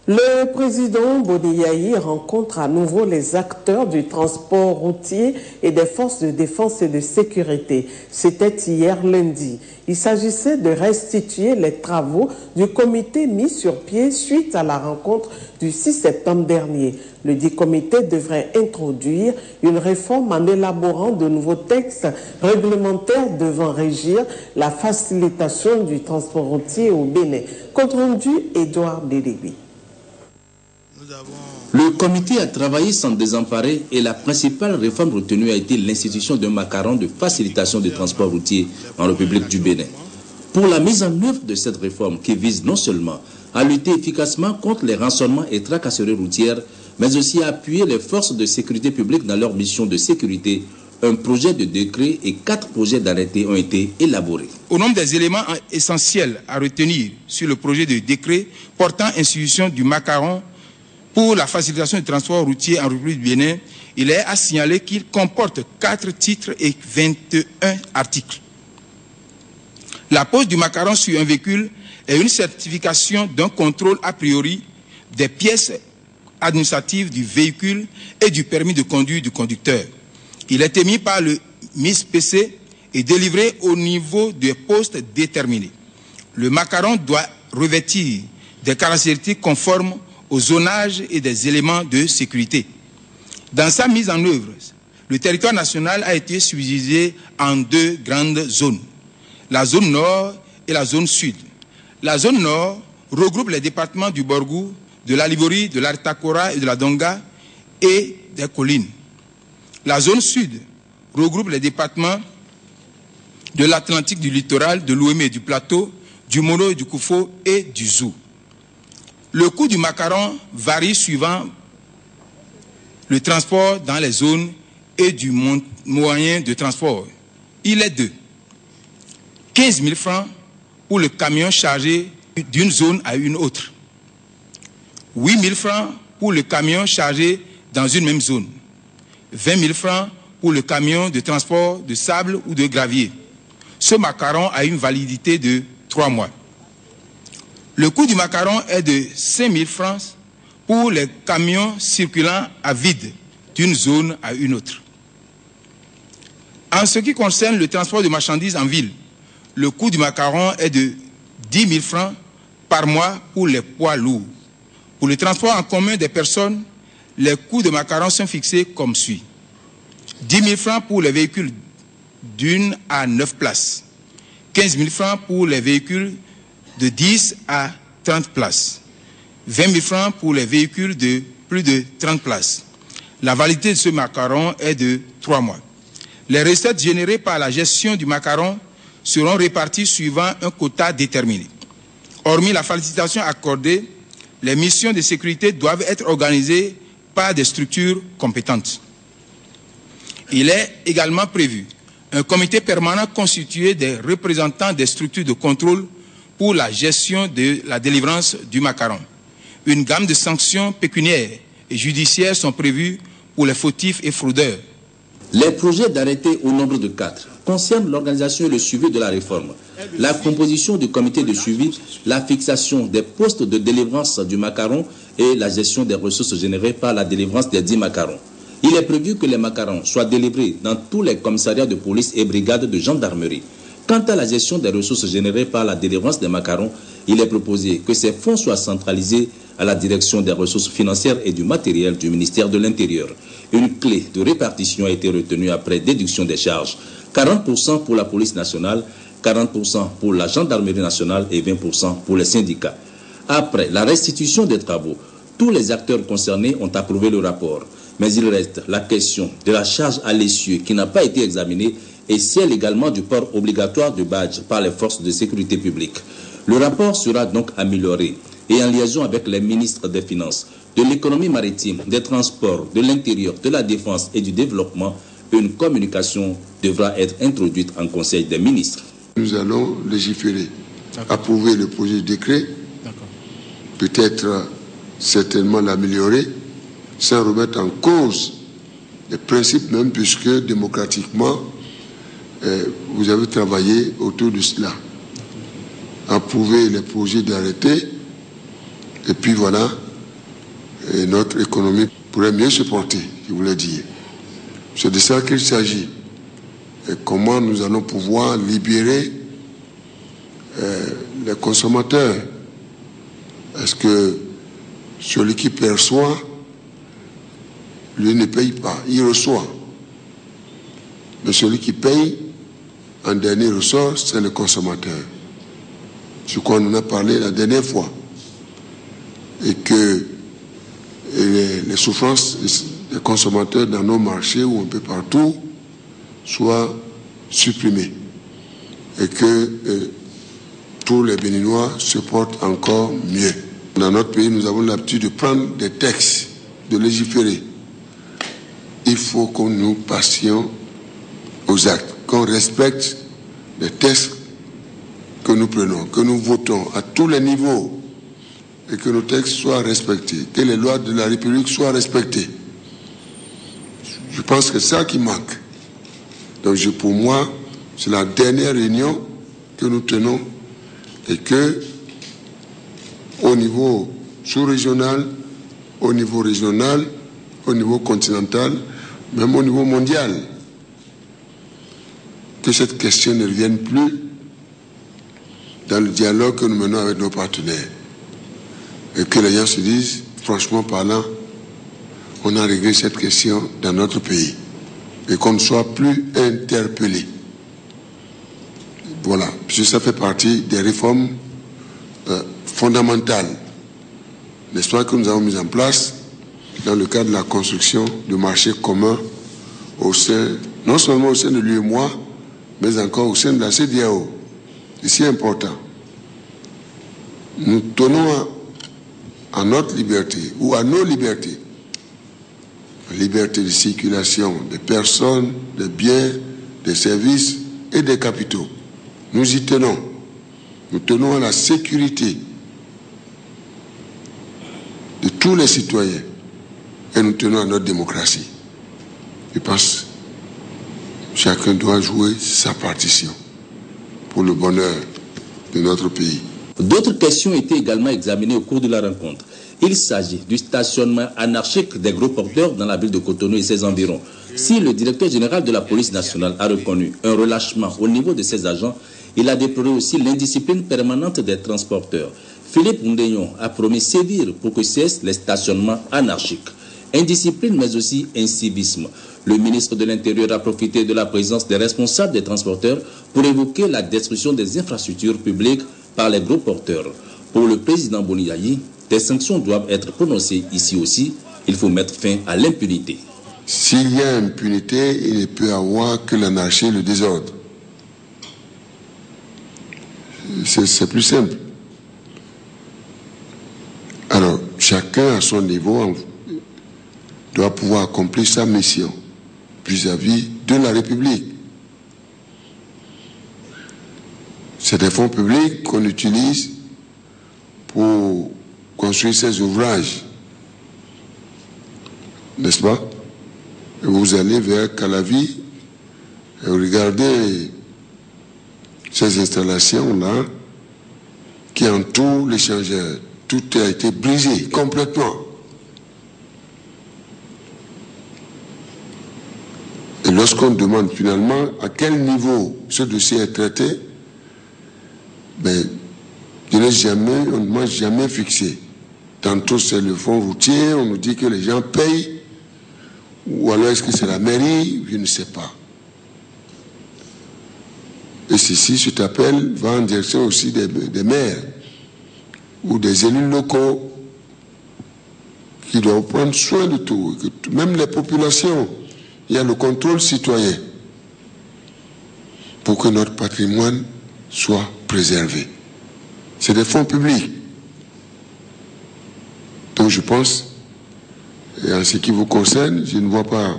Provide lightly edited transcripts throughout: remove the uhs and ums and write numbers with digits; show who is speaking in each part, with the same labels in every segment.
Speaker 1: Le président Boniyahi rencontre à nouveau les acteurs du transport routier et des forces de défense et de sécurité. C'était hier lundi. Il s'agissait de restituer les travaux du comité mis sur pied suite à la rencontre du 6 septembre dernier. Le dit comité devrait introduire une réforme en élaborant de nouveaux textes réglementaires devant régir la facilitation du transport routier au Bénin. Compte rendu, Édouard Dédébé.
Speaker 2: Le comité a travaillé sans désemparer et la principale réforme retenue a été l'institution d'un macaron de facilitation des transports routiers en République du Bénin. Pour la mise en œuvre de cette réforme qui vise non seulement à lutter efficacement contre les rançonnements et tracasseries routières, mais aussi à appuyer les forces de sécurité publique dans leur mission de sécurité, un projet de décret et 4 projets d'arrêté ont été élaborés.
Speaker 3: Au nombre des éléments essentiels à retenir sur le projet de décret portant institution du macaron pour la facilitation du transport routier en République du Bénin, il est à signaler qu'il comporte 4 titres et 21 articles. La pose du macaron sur un véhicule est une certification d'un contrôle a priori des pièces administratives du véhicule et du permis de conduire du conducteur. Il est émis par le MIS-PC et délivré au niveau des postes déterminés. Le macaron doit revêtir des caractéristiques conformes au zonage et des éléments de sécurité. Dans sa mise en œuvre, le territoire national a été subdivisé en 2 grandes zones, la zone nord et la zone sud. La zone nord regroupe les départements du Borgou, de la Livorie, de l'Artakora et de la Donga et des collines. La zone sud regroupe les départements de l'Atlantique, du littoral, de l'Ouémé, du plateau, du Mono, du Koufo et du Zou. Le coût du macaron varie suivant le transport dans les zones et du moyen de transport. Il est de 15 000 francs pour le camion chargé d'une zone à une autre, 8 000 francs pour le camion chargé dans une même zone, 20 000 francs pour le camion de transport de sable ou de gravier. Ce macaron a une validité de 3 mois. Le coût du macaron est de 5 000 francs pour les camions circulant à vide d'une zone à une autre. En ce qui concerne le transport de marchandises en ville, le coût du macaron est de 10 000 francs par mois pour les poids lourds. Pour le transport en commun des personnes, les coûts de macaron sont fixés comme suit. 10 000 francs pour les véhicules d'1 à 9 places, 15 000 francs pour les véhicules de 10 à 30 places, 20 000 francs pour les véhicules de plus de 30 places. La validité de ce macaron est de 3 mois. Les recettes générées par la gestion du macaron seront réparties suivant un quota déterminé. Hormis la facilitation accordée, les missions de sécurité doivent être organisées par des structures compétentes. Il est également prévu un comité permanent constitué des représentants des structures de contrôle pour la gestion de la délivrance du macaron. Une gamme de sanctions pécuniaires et judiciaires sont prévues pour les fautifs et fraudeurs.
Speaker 2: Les projets d'arrêté au nombre de 4 concernent l'organisation et le suivi de la réforme, la composition du comité de suivi, la fixation des postes de délivrance du macaron et la gestion des ressources générées par la délivrance des 10 macarons. Il est prévu que les macarons soient délivrés dans tous les commissariats de police et brigades de gendarmerie. Quant à la gestion des ressources générées par la délivrance des macarons, il est proposé que ces fonds soient centralisés à la direction des ressources financières et du matériel du ministère de l'Intérieur. Une clé de répartition a été retenue après déduction des charges. 40% pour la police nationale, 40% pour la gendarmerie nationale et 20% pour les syndicats. Après la restitution des travaux, tous les acteurs concernés ont approuvé le rapport. Mais il reste la question de la charge à l'essieu qui n'a pas été examinée et celle également du port obligatoire de badge par les forces de sécurité publique. Le rapport sera donc amélioré et en liaison avec les ministres des Finances, de l'économie maritime, des transports, de l'intérieur, de la défense et du développement, une communication devra être introduite en Conseil des ministres.
Speaker 4: Nous allons légiférer, approuver le projet de décret, peut-être certainement l'améliorer, sans remettre en cause les principes même, puisque démocratiquement, vous avez travaillé autour de cela. Approuver les projets d'arrêté, et puis voilà, et notre économie pourrait mieux se porter, je voulais dire. C'est de ça qu'il s'agit. Et comment nous allons pouvoir libérer les consommateurs. Est-ce que celui qui perçoit, lui ne paye pas, il reçoit. Mais celui qui paye, en dernier ressort, c'est le consommateur. Je crois qu'on en a parlé la dernière fois. Et que les souffrances des consommateurs dans nos marchés ou un peu partout soient supprimées. Et que tous les Béninois se portent encore mieux. Dans notre pays, nous avons l'habitude de prendre des textes, de légiférer. Il faut que nous passions aux actes, qu'on respecte les textes que nous prenons, que nous votons à tous les niveaux et que nos textes soient respectés, que les lois de la République soient respectées. Je pense que c'est ça qui manque. Donc pour moi, c'est la dernière réunion que nous tenons et que au niveau sous-régional, au niveau régional, au niveau continental, même au niveau mondial, que cette question ne revienne plus dans le dialogue que nous menons avec nos partenaires. Et que les gens se disent, franchement parlant, on a réglé cette question dans notre pays. Et qu'on ne soit plus interpellé. Voilà, puisque ça fait partie des réformes fondamentales, n'est-ce pas, que nous avons mises en place dans le cadre de la construction de marchés communs au sein, non seulement au sein de l'UEMOA, mais encore au sein de la CEDEAO. C'est si important. Nous tenons à notre liberté ou à nos libertés. La liberté de circulation des personnes, des biens, des services et des capitaux. Nous y tenons. Nous tenons à la sécurité de tous les citoyens et nous tenons à notre démocratie. Je pense que chacun doit jouer sa partition pour le bonheur de notre pays.
Speaker 2: D'autres questions étaient également examinées au cours de la rencontre. Il s'agit du stationnement anarchique des gros porteurs dans la ville de Cotonou et ses environs. Si le directeur général de la police nationale a reconnu un relâchement au niveau de ses agents, il a déploré aussi l'indiscipline permanente des transporteurs. Philippe Ndénion a promis sévir pour que cessent les stationnements anarchiques. Indiscipline mais aussi incivisme. Le ministre de l'Intérieur a profité de la présence des responsables des transporteurs pour évoquer la destruction des infrastructures publiques par les gros porteurs. Pour le président Boniayi, des sanctions doivent être prononcées ici aussi. Il faut mettre fin à l'impunité.
Speaker 4: S'il y a impunité, il ne peut y avoir que l'anarchie et le désordre. C'est plus simple. Alors, chacun à son niveau doit pouvoir accomplir sa mission vis-à-vis de la République. C'est des fonds publics qu'on utilise pour construire ces ouvrages. N'est-ce pas? Et vous allez vers Calavi et vous regardez ces installations-là qui entourent l'échangeur. Tout a été brisé complètement. Et lorsqu'on demande finalement à quel niveau ce dossier est traité, ben, on ne m'a jamais fixé. Tantôt c'est le fonds routier, on nous dit que les gens payent, ou alors est-ce que c'est la mairie, je ne sais pas. Et ceci, cet appel va en direction aussi des maires ou des élus locaux qui doivent prendre soin de tout. Même les populations, il y a le contrôle citoyen pour que notre patrimoine soit préservé. C'est des fonds publics. Donc je pense, et en ce qui vous concerne, je ne vois pas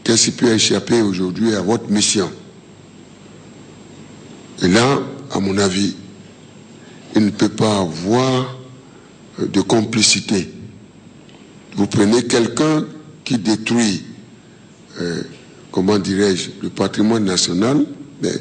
Speaker 4: qu'est-ce qui peut échapper aujourd'hui à votre mission. Et là, à mon avis, il ne peut pas avoir de complicité. Vous prenez quelqu'un qui détruit, comment dirais-je, le patrimoine national, mais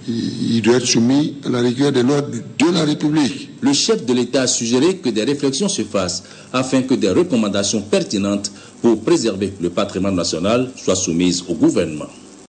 Speaker 4: il doit être soumis à la rigueur des lois de la République.
Speaker 2: le chef de l'État a suggéré que des réflexions se fassent afin que des recommandations pertinentes pour préserver le patrimoine national soient soumises au gouvernement.